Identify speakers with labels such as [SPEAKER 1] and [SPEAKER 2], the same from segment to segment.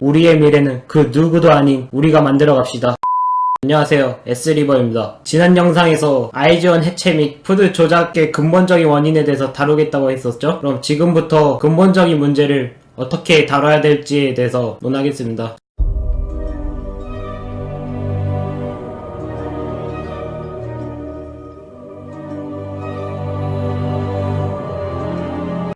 [SPEAKER 1] 우리의 미래는 그 누구도 아닌 우리가 만들어 갑시다. 안녕하세요, S리버입니다. 지난 영상에서 아이즈원 해체 및 푸드 조작의 근본적인 원인에 대해서 다루겠다고 했었죠? 그럼 지금부터 근본적인 문제를 어떻게 다뤄야 될지에 대해서 논하겠습니다.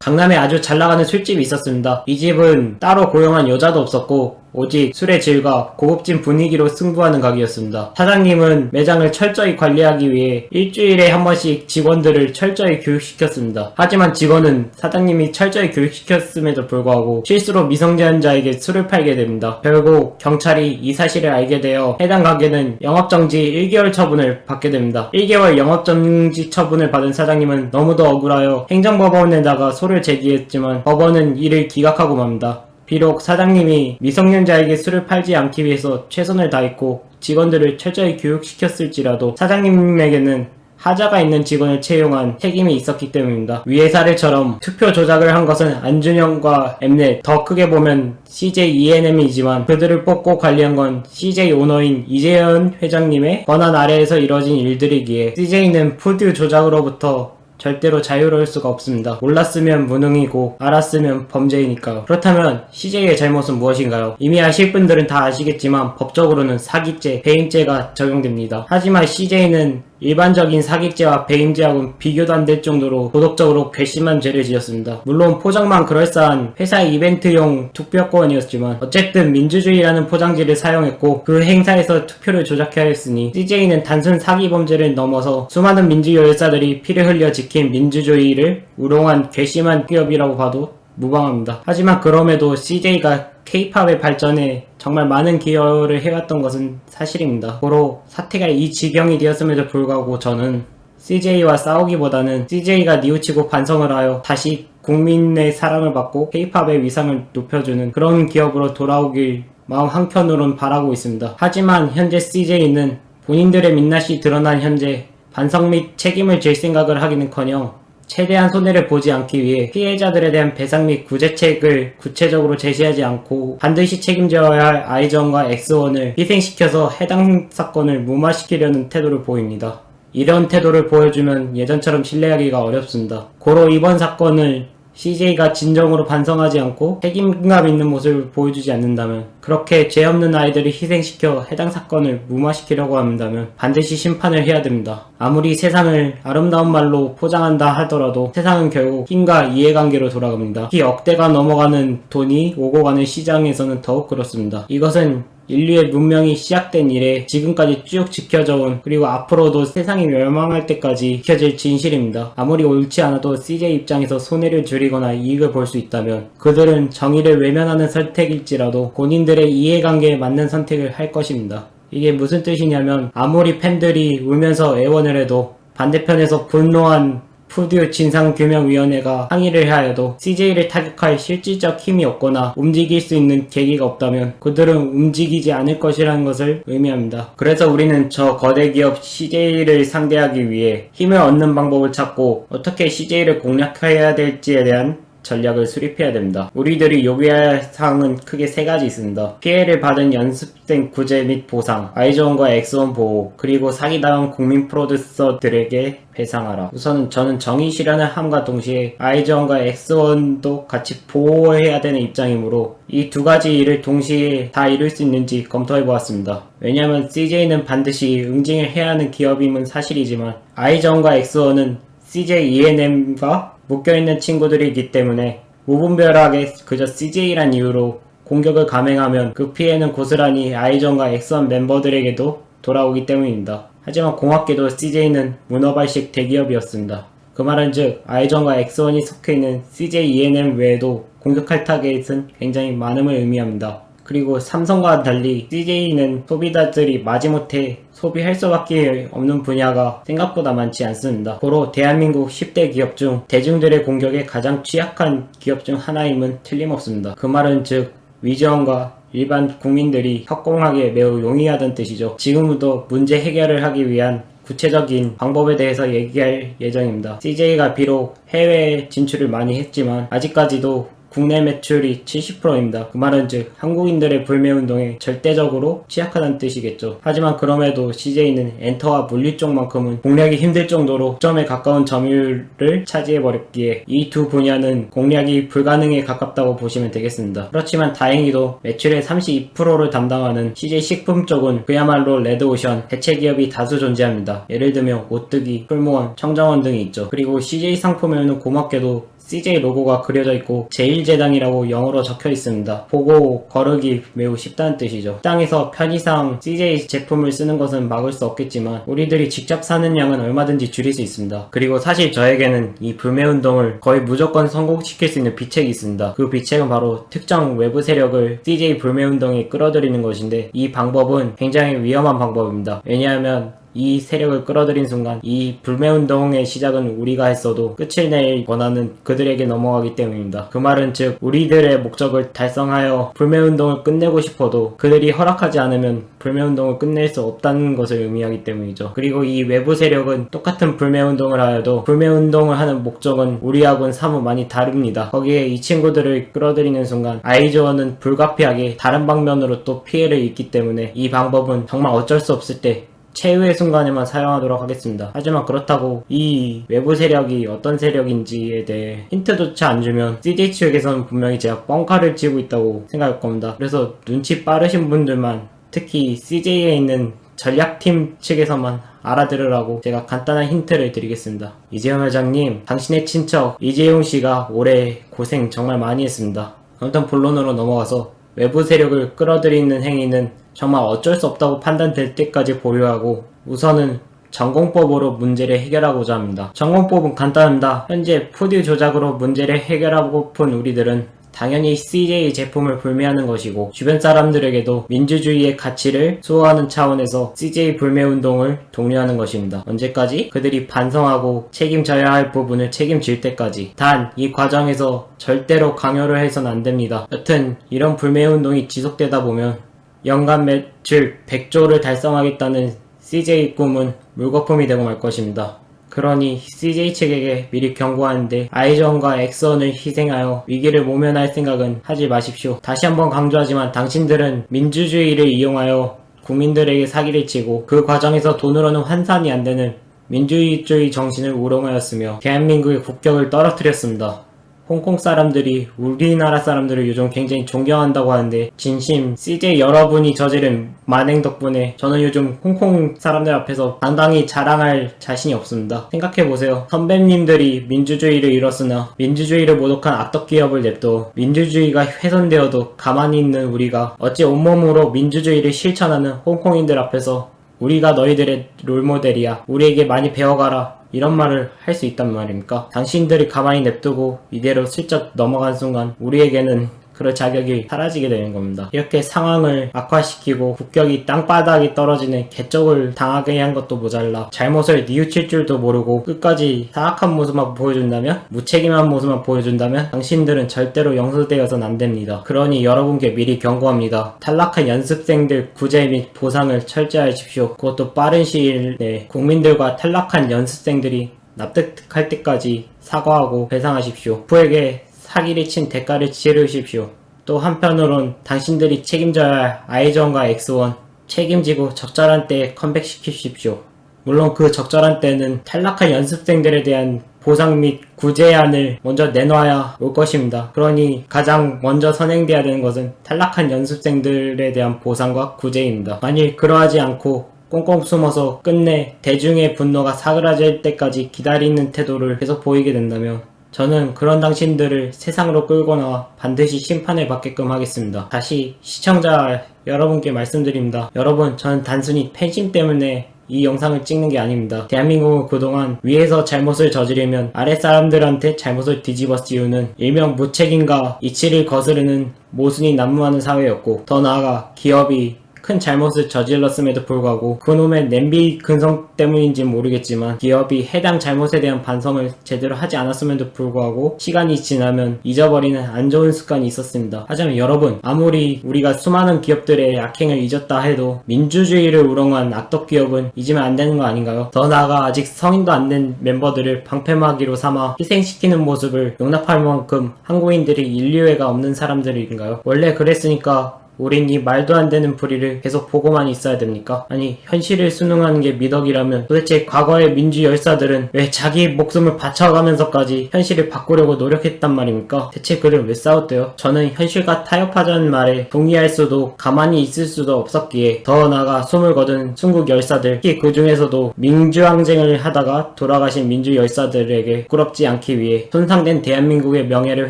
[SPEAKER 1] 강남에 아주 잘나가는 술집이 있었습니다. 이 집은 따로 고용한 여자도 없었고 오직 술의 질과 고급진 분위기로 승부하는 가게였습니다. 사장님은 매장을 철저히 관리하기 위해 일주일에 한 번씩 직원들을 철저히 교육시켰습니다. 하지만 직원은 사장님이 철저히 교육시켰음에도 불구하고 실수로 미성년자에게 술을 팔게 됩니다. 결국 경찰이 이 사실을 알게 되어 해당 가게는 영업정지 1개월 처분을 받게 됩니다. 1개월 영업정지 처분을 받은 사장님은 너무도 억울하여 행정법원에 나가 소를 제기했지만 법원은 이를 기각하고 맙니다. 비록 사장님이 미성년자에게 술을 팔지 않기 위해서 최선을 다했고 직원들을 철저히 교육시켰을지라도 사장님에게는 하자가 있는 직원을 채용한 책임이 있었기 때문입니다. 위의 사례처럼 투표 조작을 한 것은 안준영과 엠넷, 더 크게 보면 CJ ENM이지만 그들을 뽑고 관리한 건 CJ 오너인 이재현 회장님의 권한 아래에서 이뤄진 일들이기에 CJ는 푸드 조작으로부터 절대로 자유로울 수가 없습니다. 몰랐으면 무능이고 알았으면 범죄이니까요. 그렇다면 CJ의 잘못은 무엇인가요? 이미 아실 분들은 다 아시겠지만 법적으로는 사기죄, 배임죄가 적용됩니다. 하지만 CJ는 일반적인 사기죄와 배임죄하고는 비교도 안 될 정도로 도덕적으로 괘씸한 죄를 지었습니다. 물론 포장만 그럴싸한 회사 이벤트용 투표권이었지만 어쨌든 민주주의라는 포장지를 사용했고 그 행사에서 투표를 조작해야 했으니 CJ는 단순 사기 범죄를 넘어서 수많은 민주 열사들이 피를 흘려 지킨 민주주의를 우롱한 괘씸한 기업이라고 봐도 무방합니다. 하지만 그럼에도 CJ가 K-팝의 발전에 정말 많은 기여를 해왔던 것은 사실입니다. 고로 사태가 이 지경이 되었음에도 불구하고 저는 CJ와 싸우기보다는 CJ가 뉘우치고 반성을 하여 다시 국민의 사랑을 받고 K-팝의 위상을 높여주는 그런 기업으로 돌아오길 마음 한켠으론 바라고 있습니다. 하지만 현재 CJ는 본인들의 민낯이 드러난 현재 반성 및 책임을 질 생각을 하기는커녕 최대한 손해를 보지 않기 위해 피해자들에 대한 배상 및 구제책을 구체적으로 제시하지 않고 반드시 책임져야 할 아이즈원과 엑스원을 희생시켜서 해당 사건을 무마시키려는 태도를 보입니다. 이런 태도를 보여주면 예전처럼 신뢰하기가 어렵습니다. 고로 이번 사건을 CJ가 진정으로 반성하지 않고 책임감 있는 모습을 보여주지 않는다면, 그렇게 죄 없는 아이들을 희생시켜 해당 사건을 무마시키려고 한다면 반드시 심판을 해야 됩니다. 아무리 세상을 아름다운 말로 포장한다 하더라도 세상은 결국 힘과 이해관계로 돌아갑니다. 특히 억대가 넘어가는 돈이 오고 가는 시장에서는 더욱 그렇습니다. 이것은 인류의 문명이 시작된 이래 지금까지 쭉 지켜져 온, 그리고 앞으로도 세상이 멸망할 때까지 지켜질 진실입니다. 아무리 옳지 않아도 CJ 입장에서 손해를 줄이거나 이익을 볼 수 있다면 그들은 정의를 외면하는 선택일지라도 본인들의 이해관계에 맞는 선택을 할 것입니다. 이게 무슨 뜻이냐면 아무리 팬들이 울면서 애원을 해도 반대편에서 분노한 푸드 진상규명위원회가 항의를 하여도 CJ를 타격할 실질적 힘이 없거나 움직일 수 있는 계기가 없다면 그들은 움직이지 않을 것이라는 것을 의미합니다. 그래서 우리는 저 거대 기업 CJ를 상대하기 위해 힘을 얻는 방법을 찾고 어떻게 CJ를 공략해야 될지에 대한 전략을 수립해야 됩니다. 우리들이 요구해야 할 사항은 크게 세 가지 있습니다. 피해를 받은 연습생 구제 및 보상, 아이즈원과 엑스원 보호, 그리고 사기당한 국민 프로듀서들에게 배상하라. 우선은 저는 정의 실현을 함과 동시에 아이즈원과 엑스원도 같이 보호해야 되는 입장이므로 이 두 가지 일을 동시에 다 이룰 수 있는지 검토해보았습니다. 왜냐하면 CJ는 반드시 응징을 해야 하는 기업임은 사실이지만 아이즈원과 엑스원은 CJ ENM과 묶여있는 친구들이기 때문에 무분별하게 그저 CJ란 이유로 공격을 감행하면 그 피해는 고스란히 아이즈원과 엑스원 멤버들에게도 돌아오기 때문입니다. 하지만 공학계도 CJ는 문어발식 대기업이었습니다. 그 말은 즉 아이즈원과 엑스원이 속해있는 CJ ENM 외에도 공격할 타겟은 굉장히 많음을 의미합니다. 그리고 삼성과 달리 CJ는 소비자들이 마지못해 소비할 수밖에 없는 분야가 생각보다 많지 않습니다. 고로 대한민국 10대 기업 중 대중들의 공격에 가장 취약한 기업 중 하나임은 틀림없습니다. 그 말은 즉 위즈원과 일반 국민들이 협공하기에 매우 용이하다는 뜻이죠. 지금부터 문제 해결을 하기 위한 구체적인 방법에 대해서 얘기할 예정입니다. CJ가 비록 해외 진출을 많이 했지만 아직까지도 국내 매출이 70%입니다. 그 말은 즉 한국인들의 불매운동에 절대적으로 취약하다는 뜻이겠죠. 하지만 그럼에도 CJ는 엔터와 물류 쪽만큼은 공략이 힘들 정도로 점에 가까운 점유율을 차지해버렸기에 이 두 분야는 공략이 불가능에 가깝다고 보시면 되겠습니다. 그렇지만 다행히도 매출의 32%를 담당하는 CJ 식품 쪽은 그야말로 레드오션 대체 기업이 다수 존재합니다. 예를 들면 오뜨기, 풀무원, 청정원 등이 있죠. 그리고 CJ 상품에는 고맙게도 CJ 로고가 그려져 있고 제1제당이라고 영어로 적혀 있습니다. 보고 거르기 매우 쉽다는 뜻이죠. 식당에서 편의상 CJ 제품을 쓰는 것은 막을 수 없겠지만 우리들이 직접 사는 양은 얼마든지 줄일 수 있습니다. 그리고 사실 저에게는 이 불매운동을 거의 무조건 성공시킬 수 있는 비책이 있습니다. 그 비책은 바로 특정 외부 세력을 CJ 불매운동에 끌어들이는 것인데 이 방법은 굉장히 위험한 방법입니다. 왜냐하면 이 세력을 끌어들인 순간 이 불매운동의 시작은 우리가 했어도 끝을 낼 권한은 그들에게 넘어가기 때문입니다. 그 말은 즉 우리들의 목적을 달성하여 불매운동을 끝내고 싶어도 그들이 허락하지 않으면 불매운동을 끝낼 수 없다는 것을 의미하기 때문이죠. 그리고 이 외부 세력은 똑같은 불매운동을 하여도 불매운동을 하는 목적은 우리하고는 사뭇 많이 다릅니다. 거기에 이 친구들을 끌어들이는 순간 아이즈원은 불가피하게 다른 방면으로 또 피해를 입기 때문에 이 방법은 정말 어쩔 수 없을 때 최후의 순간에만 사용하도록 하겠습니다. 하지만 그렇다고 이 외부 세력이 어떤 세력인지에 대해 힌트조차 안 주면 CJ 측에서는 분명히 제가 뻥카를 치고 있다고 생각할 겁니다. 그래서 눈치 빠르신 분들만 특히 CJ에 있는 전략팀 측에서만 알아들으라고 제가 간단한 힌트를 드리겠습니다. 이재용 회장님, 당신의 친척 이재용 씨가 올해 고생 정말 많이 했습니다. 아무튼 본론으로 넘어가서 외부 세력을 끌어들이는 행위는 정말 어쩔 수 없다고 판단될 때까지 보류하고 우선은 전공법으로 문제를 해결하고자 합니다. 전공법은 간단합니다. 현재 푸드 조작으로 문제를 해결하고픈 우리들은 당연히 CJ 제품을 불매하는 것이고 주변 사람들에게도 민주주의의 가치를 수호하는 차원에서 CJ 불매운동을 독려하는 것입니다. 언제까지? 그들이 반성하고 책임져야 할 부분을 책임질 때까지. 단 이 과정에서 절대로 강요를 해서는 안 됩니다. 여튼 이런 불매운동이 지속되다 보면 연간 매출 100조를 달성하겠다는 CJ 꿈은 물거품이 되고 말 것입니다. 그러니 CJ 측에게 미리 경고하는데 아이즈원과 엑스원을 희생하여 위기를 모면할 생각은 하지 마십시오. 다시 한번 강조하지만 당신들은 민주주의를 이용하여 국민들에게 사기를 치고 그 과정에서 돈으로는 환산이 안 되는 민주주의 정신을 우롱하였으며 대한민국의 국격을 떨어뜨렸습니다. 홍콩 사람들이 우리나라 사람들을 요즘 굉장히 존경한다고 하는데 진심 CJ 여러분이 저지른 만행 덕분에 저는 요즘 홍콩 사람들 앞에서 당당히 자랑할 자신이 없습니다. 생각해보세요. 선배님들이 민주주의를 잃었으나 민주주의를 모독한 악덕 기업을 냅둬 민주주의가 훼손되어도 가만히 있는 우리가 어찌 온몸으로 민주주의를 실천하는 홍콩인들 앞에서 우리가 너희들의 롤모델이야. 우리에게 많이 배워가라. 이런 말을 할 수 있단 말입니까? 당신들이 가만히 냅두고 이대로 슬쩍 넘어간 순간 우리에게는 그럴 자격이 사라지게 되는 겁니다. 이렇게 상황을 악화시키고 국격이 땅바닥이 떨어지는 개쪽을 당하게 한 것도 모자라 잘못을 뉘우칠 줄도 모르고 끝까지 사악한 모습만 보여준다면 무책임한 모습만 보여준다면 당신들은 절대로 용서되어서는 안 됩니다. 그러니 여러분께 미리 경고합니다. 탈락한 연습생들 구제 및 보상을 철저하십시오. 그것도 빠른 시일 내에 국민들과 탈락한 연습생들이 납득할 때까지 사과하고 배상하십시오. 부에게 사기를 친 대가를 치르십시오. 또 한편으론 당신들이 책임져야 할 아이즈원과 엑스원 책임지고 적절한 때에 컴백시키십시오. 물론 그 적절한 때는 탈락한 연습생들에 대한 보상 및 구제안을 먼저 내놔야 올 것입니다. 그러니 가장 먼저 선행돼야 되는 것은 탈락한 연습생들에 대한 보상과 구제입니다. 만일 그러하지 않고 꽁꽁 숨어서 끝내 대중의 분노가 사그라질 때까지 기다리는 태도를 계속 보이게 된다면 저는 그런 당신들을 세상으로 끌고 나와 반드시 심판을 받게끔 하겠습니다. 다시 시청자 여러분께 말씀드립니다. 여러분, 저는 단순히 팬심 때문에 이 영상을 찍는 게 아닙니다. 대한민국은 그동안 위에서 잘못을 저지르면 아랫사람들한테 잘못을 뒤집어 씌우는 일명 무책임과 이치를 거스르는 모순이 난무하는 사회였고 더 나아가 기업이 큰 잘못을 저질렀음에도 불구하고 그놈의 냄비 근성 때문인지 모르겠지만 기업이 해당 잘못에 대한 반성을 제대로 하지 않았음에도 불구하고 시간이 지나면 잊어버리는 안 좋은 습관이 있었습니다. 하지만 여러분, 아무리 우리가 수많은 기업들의 악행을 잊었다 해도 민주주의를 우롱한 악덕 기업은 잊으면 안 되는 거 아닌가요? 더 나아가 아직 성인도 안 된 멤버들을 방패막이로 삼아 희생시키는 모습을 용납할 만큼 한국인들이 인류애가 없는 사람들인가요? 원래 그랬으니까 우린 이 말도 안 되는 불의를 계속 보고만 있어야 됩니까? 아니, 현실을 순응하는 게 미덕이라면 도대체 과거의 민주 열사들은 왜 자기 목숨을 바쳐가면서까지 현실을 바꾸려고 노력했단 말입니까? 대체 그를 왜 싸웠대요? 저는 현실과 타협하자는 말에 동의할 수도 가만히 있을 수도 없었기에 더 나아가 숨을 거둔 순국 열사들, 특히 그 중에서도 민주항쟁을 하다가 돌아가신 민주 열사들에게 부끄럽지 않기 위해 손상된 대한민국의 명예를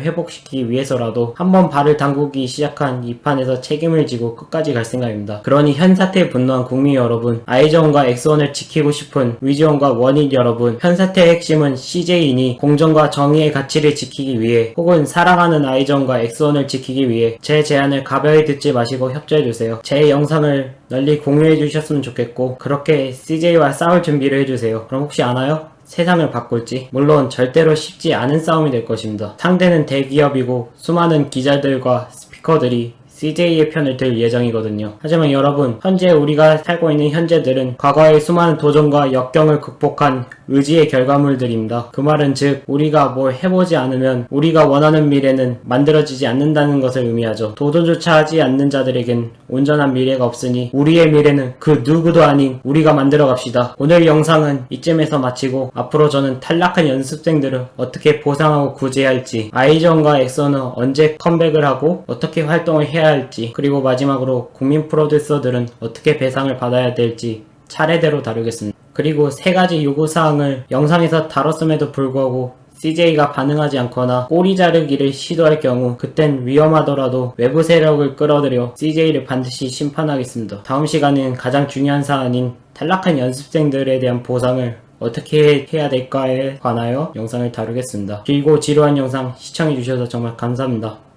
[SPEAKER 1] 회복시키기 위해서라도 한번 발을 담그기 시작한 이 판에서 책임을 지고 끝까지 갈 생각입니다. 그러니 현 사태에 분노한 국민 여러분, 아이즈원과 엑스원을 지키고 싶은 위즈원과 원익 여러분, 현 사태의 핵심은 CJ이니 공정과 정의의 가치를 지키기 위해 혹은 사랑하는 아이즈원과 엑스원을 지키기 위해 제 제안을 가벼이 듣지 마시고 협조해주세요. 제 영상을 널리 공유해주셨으면 좋겠고 그렇게 CJ와 싸울 준비를 해주세요. 그럼 혹시 아나요? 세상을 바꿀지? 물론 절대로 쉽지 않은 싸움이 될 것입니다. 상대는 대기업이고 수많은 기자들과 스피커들이 CJ의 편을 들 예정이거든요. 하지만 여러분, 현재 우리가 살고 있는 현재들은 과거의 수많은 도전과 역경을 극복한 의지의 결과물들입니다. 그 말은 즉 우리가 뭘 해보지 않으면 우리가 원하는 미래는 만들어지지 않는다는 것을 의미하죠. 도전조차 하지 않는 자들에겐 온전한 미래가 없으니 우리의 미래는 그 누구도 아닌 우리가 만들어 갑시다. 오늘 영상은 이쯤에서 마치고 앞으로 저는 탈락한 연습생들을 어떻게 보상하고 구제할지, 아이즈원과 엑소는 언제 컴백을 하고 어떻게 활동을 해야 할지, 그리고 마지막으로 국민 프로듀서들은 어떻게 배상을 받아야 될지 차례대로 다루겠습니다. 그리고 3가지 요구사항을 영상에서 다뤘음에도 불구하고 CJ가 반응하지 않거나 꼬리 자르기를 시도할 경우 그땐 위험하더라도 외부 세력을 끌어들여 CJ를 반드시 심판하겠습니다. 다음 시간은 가장 중요한 사안인 탈락한 연습생들에 대한 보상을 어떻게 해야 될까에 관하여 영상을 다루겠습니다. 길고 지루한 영상 시청해주셔서 정말 감사합니다.